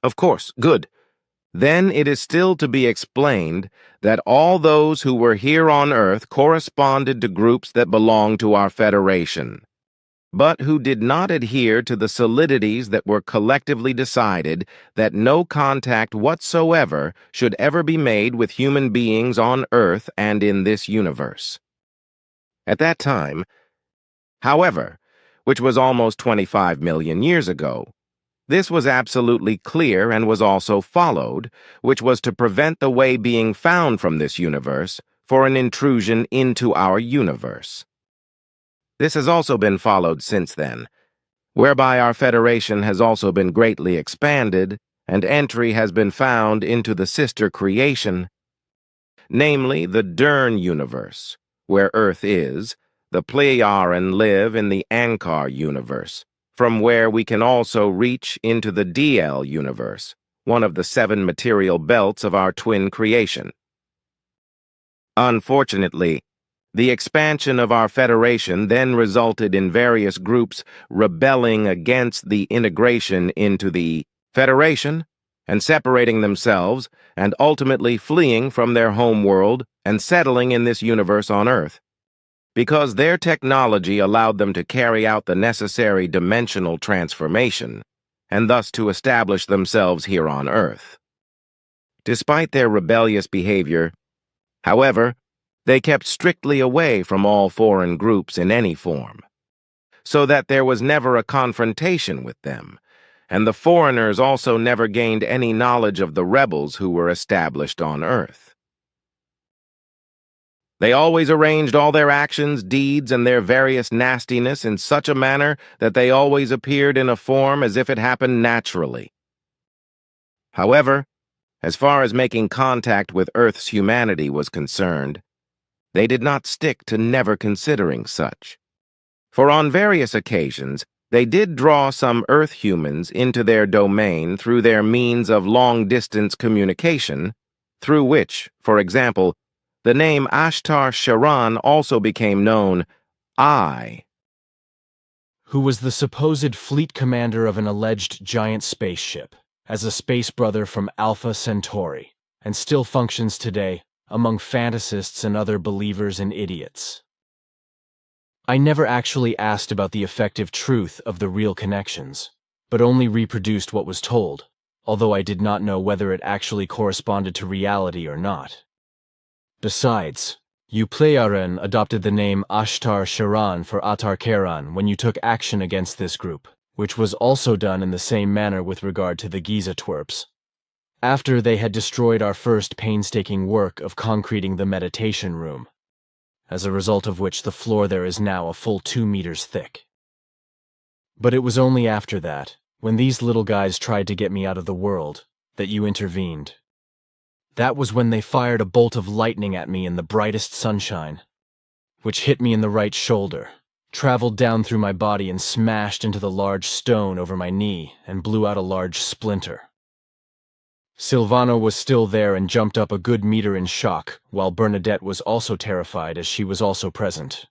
Of course, good. Then it is still to be explained that all those who were here on Earth corresponded to groups that belong to our Federation, but who did not adhere to the solidities that were collectively decided that no contact whatsoever should ever be made with human beings on Earth and in this universe. At that time, however, which was almost 25 million years ago, this was absolutely clear and was also followed, which was to prevent the way being found from this universe for an intrusion into our universe. This has also been followed since then, whereby our Federation has also been greatly expanded and entry has been found into the sister creation, namely the Dern universe, where Earth is. The Plejaren live in the Ankar universe, from where we can also reach into the DL universe, one of the 7 material belts of our twin creation. Unfortunately, the expansion of our Federation then resulted in various groups rebelling against the integration into the Federation and separating themselves and ultimately fleeing from their home world and settling in this universe on Earth, because their technology allowed them to carry out the necessary dimensional transformation, and thus to establish themselves here on Earth. Despite their rebellious behavior, however, they kept strictly away from all foreign groups in any form, so that there was never a confrontation with them, and the foreigners also never gained any knowledge of the rebels who were established on Earth. They always arranged all their actions, deeds, and their various nastiness in such a manner that they always appeared in a form as if it happened naturally. However, as far as making contact with Earth's humanity was concerned, they did not stick to never considering such. For on various occasions, they did draw some Earth humans into their domain through their means of long-distance communication, through which, for example, the name Ashtar Sharan also became known, who was the supposed fleet commander of an alleged giant spaceship, as a space brother from Alpha Centauri, and still functions today among fantasists and other believers and idiots. I never actually asked about the effective truth of the real connections, but only reproduced what was told, although I did not know whether it actually corresponded to reality or not. Besides, you Plejaren adopted the name Ashtar Sharan for Atar Keran when you took action against this group, which was also done in the same manner with regard to the Giza twerps, after they had destroyed our first painstaking work of concreting the meditation room, as a result of which the floor there is now a full 2 meters thick. But it was only after that, when these little guys tried to get me out of the world, that you intervened. That was when they fired a bolt of lightning at me in the brightest sunshine, which hit me in the right shoulder, traveled down through my body and smashed into the large stone over my knee and blew out a large splinter. Silvano was still there and jumped up a good meter in shock, while Bernadette was also terrified as she was also present.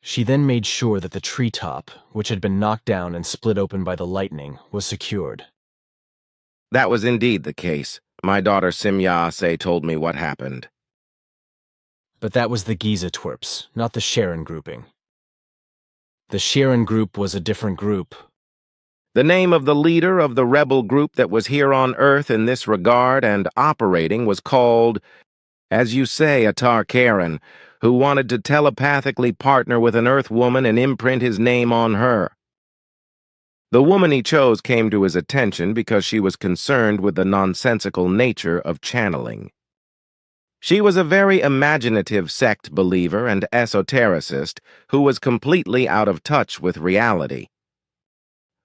She then made sure that the treetop, which had been knocked down and split open by the lightning, was secured. That was indeed the case. My daughter Simyase told me what happened. But that was the Giza twerps, not the Sharon grouping. The Sharon group was a different group. The name of the leader of the rebel group that was here on Earth in this regard and operating was called, as you say, Atar Keran, who wanted to telepathically partner with an Earth woman and imprint his name on her. The woman he chose came to his attention because she was concerned with the nonsensical nature of channeling. She was a very imaginative sect believer and esotericist who was completely out of touch with reality,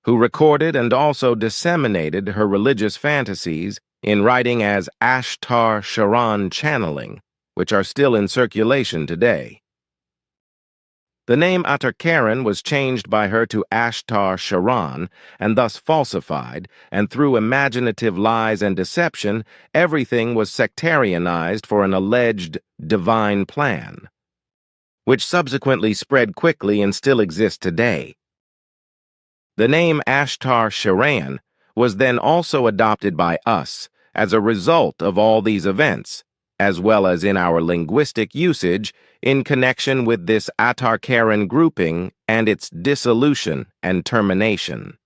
who recorded and also disseminated her religious fantasies in writing as Ashtar Sharan channeling, which are still in circulation today. The name Atar Keran was changed by her to Ashtar Sharan and thus falsified, and through imaginative lies and deception, everything was sectarianized for an alleged divine plan, which subsequently spread quickly and still exists today. The name Ashtar Sharan was then also adopted by us as a result of all these events, as well as in our linguistic usage in connection with this Atarkaran grouping and its dissolution and termination.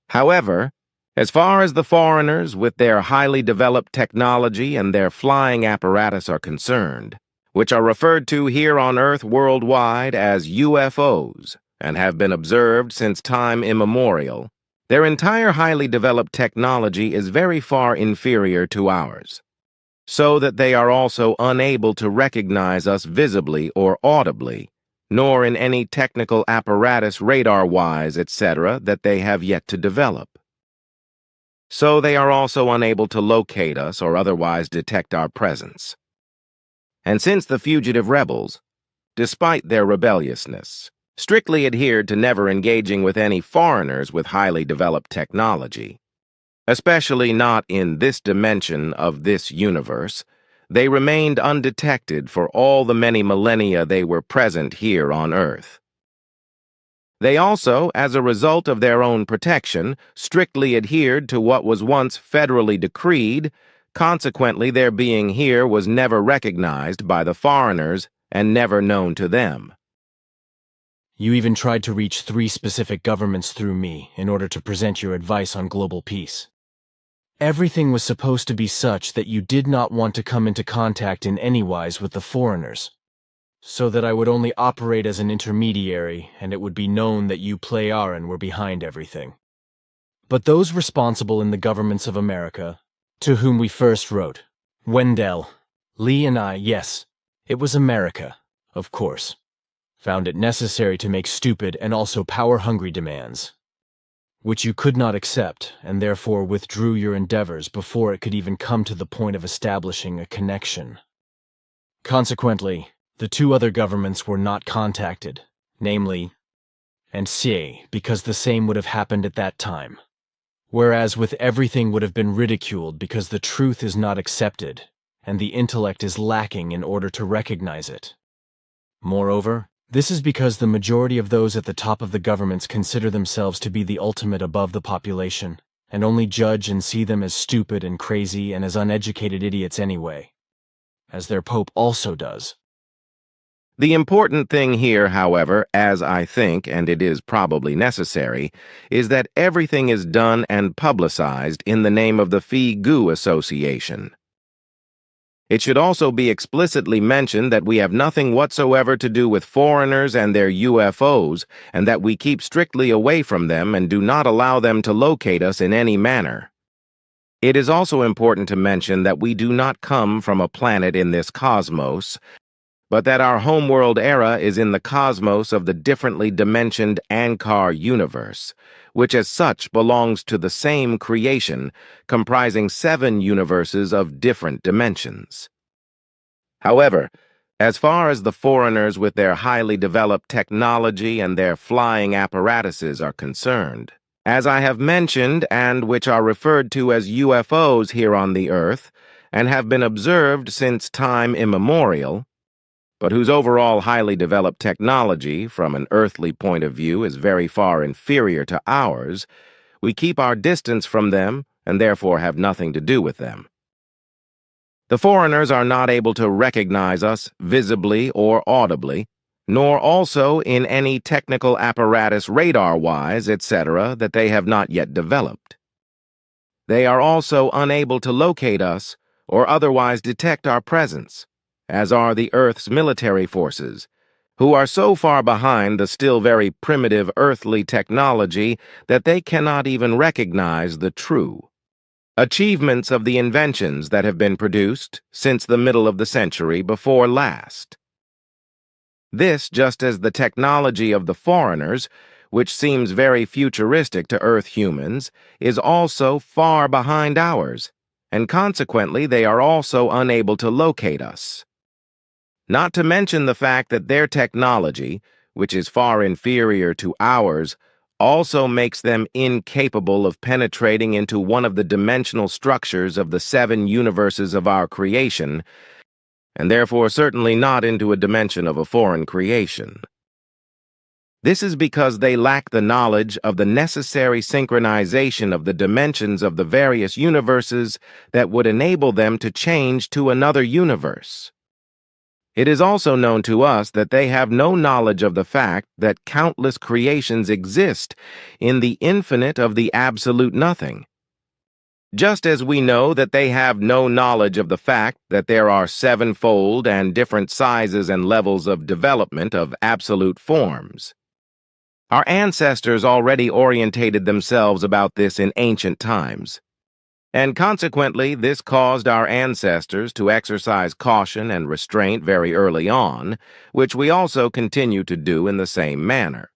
However, as far as the foreigners with their highly developed technology and their flying apparatus are concerned, which are referred to here on Earth worldwide as UFOs and have been observed since time immemorial, their entire highly developed technology is very far inferior to ours, so that they are also unable to recognize us visibly or audibly, nor in any technical apparatus radar-wise, etc., that they have yet to develop. So they are also unable to locate us or otherwise detect our presence. And since the fugitive rebels, despite their rebelliousness, strictly adhered to never engaging with any foreigners with highly developed technology, especially not in this dimension of this universe, they remained undetected for all the many millennia they were present here on Earth. They also, as a result of their own protection, strictly adhered to what was once federally decreed. Consequently, their being here was never recognized by the foreigners and never known to them. You even tried to reach 3 specific governments through me in order to present your advice on global peace. Everything was supposed to be such that you did not want to come into contact in any wise with the foreigners, so that I would only operate as an intermediary and it would be known that you Plejaren were behind everything. But those responsible in the governments of America, to whom we first wrote, Wendell, Lee and I, yes, it was America, of course, found it necessary to make stupid and also power-hungry demands, which you could not accept, and therefore withdrew your endeavors before it could even come to the point of establishing a connection. Consequently, the 2 other governments were not contacted, namely, and C, because the same would have happened at that time. Whereas with everything would have been ridiculed because the truth is not accepted, and the intellect is lacking in order to recognize it. Moreover, this is because the majority of those at the top of the governments consider themselves to be the ultimate above the population, and only judge and see them as stupid and crazy and as uneducated idiots anyway, as their Pope also does. The important thing here, however, as I think, and it is probably necessary, is that everything is done and publicized in the name of the Phi-Gu Association. It should also be explicitly mentioned that we have nothing whatsoever to do with foreigners and their UFOs, and that we keep strictly away from them and do not allow them to locate us in any manner. It is also important to mention that we do not come from a planet in this cosmos, but that our homeworld era is in the cosmos of the differently dimensioned Ankar universe, which as such belongs to the same creation, comprising 7 universes of different dimensions. However, as far as the foreigners with their highly developed technology and their flying apparatuses are concerned, as I have mentioned and which are referred to as UFOs here on the Earth, and have been observed since time immemorial, but whose overall highly developed technology, from an earthly point of view, is very far inferior to ours, we keep our distance from them and therefore have nothing to do with them. The foreigners are not able to recognize us visibly or audibly, nor also in any technical apparatus radar-wise, etc., that they have not yet developed. They are also unable to locate us or otherwise detect our presence, as are the Earth's military forces, who are so far behind the still very primitive earthly technology that they cannot even recognize the true achievements of the inventions that have been produced since the middle of the century before last. This just as the technology of the foreigners, which seems very futuristic to Earth humans, is also far behind ours, and consequently they are also unable to locate us. Not to mention the fact that their technology, which is far inferior to ours, also makes them incapable of penetrating into one of the dimensional structures of the 7 universes of our creation, and therefore certainly not into a dimension of a foreign creation. This is because they lack the knowledge of the necessary synchronization of the dimensions of the various universes that would enable them to change to another universe. It is also known to us that they have no knowledge of the fact that countless creations exist in the infinite of the absolute nothing. Just as we know that they have no knowledge of the fact that there are sevenfold and different sizes and levels of development of absolute forms. Our ancestors already orientated themselves about this in ancient times. And consequently, this caused our ancestors to exercise caution and restraint very early on, which we also continue to do in the same manner.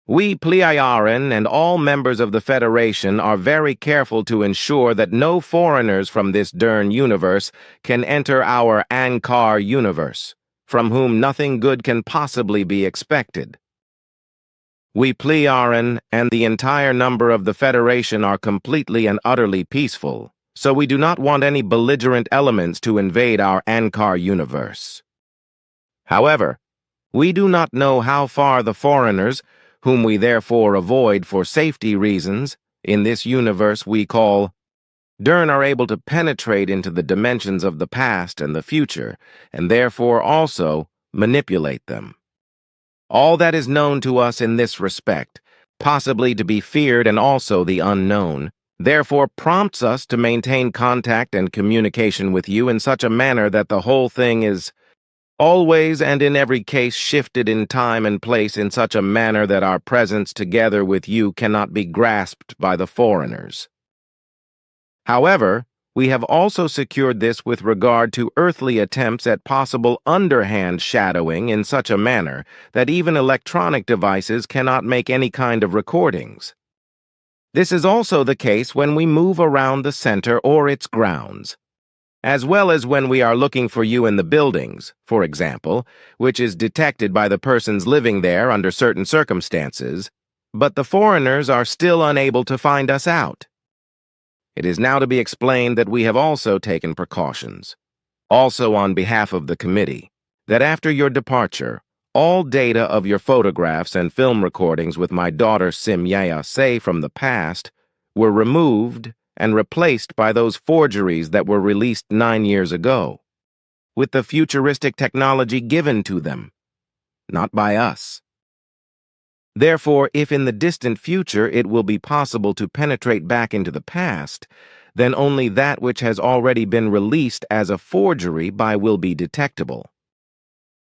We Plejaren and all members of the Federation are very careful to ensure that no foreigners from this Dern universe can enter our Ankar universe, from whom nothing good can possibly be expected. We Plejaren and the entire number of the Federation are completely and utterly peaceful, so we do not want any belligerent elements to invade our Ankar universe. However, we do not know how far the foreigners, whom we therefore avoid for safety reasons, in this universe we call Dern, are able to penetrate into the dimensions of the past and the future, and therefore also manipulate them. All that is known to us in this respect, possibly to be feared and also the unknown, therefore prompts us to maintain contact and communication with you in such a manner that the whole thing is always and in every case shifted in time and place in such a manner that our presence together with you cannot be grasped by the foreigners. However, we have also secured this with regard to earthly attempts at possible underhand shadowing in such a manner that even electronic devices cannot make any kind of recordings. This is also the case when we move around the center or its grounds, as well as when we are looking for you in the buildings, for example, which is detected by the persons living there under certain circumstances, but the foreigners are still unable to find us out. It is now to be explained that we have also taken precautions, also on behalf of the committee, that after your departure, all data of your photographs and film recordings with my daughter Simyea Say from the past were removed and replaced by those forgeries that were released 9 years ago, with the futuristic technology given to them, not by us. Therefore, if in the distant future it will be possible to penetrate back into the past, then only that which has already been released as a forgery by will be detectable.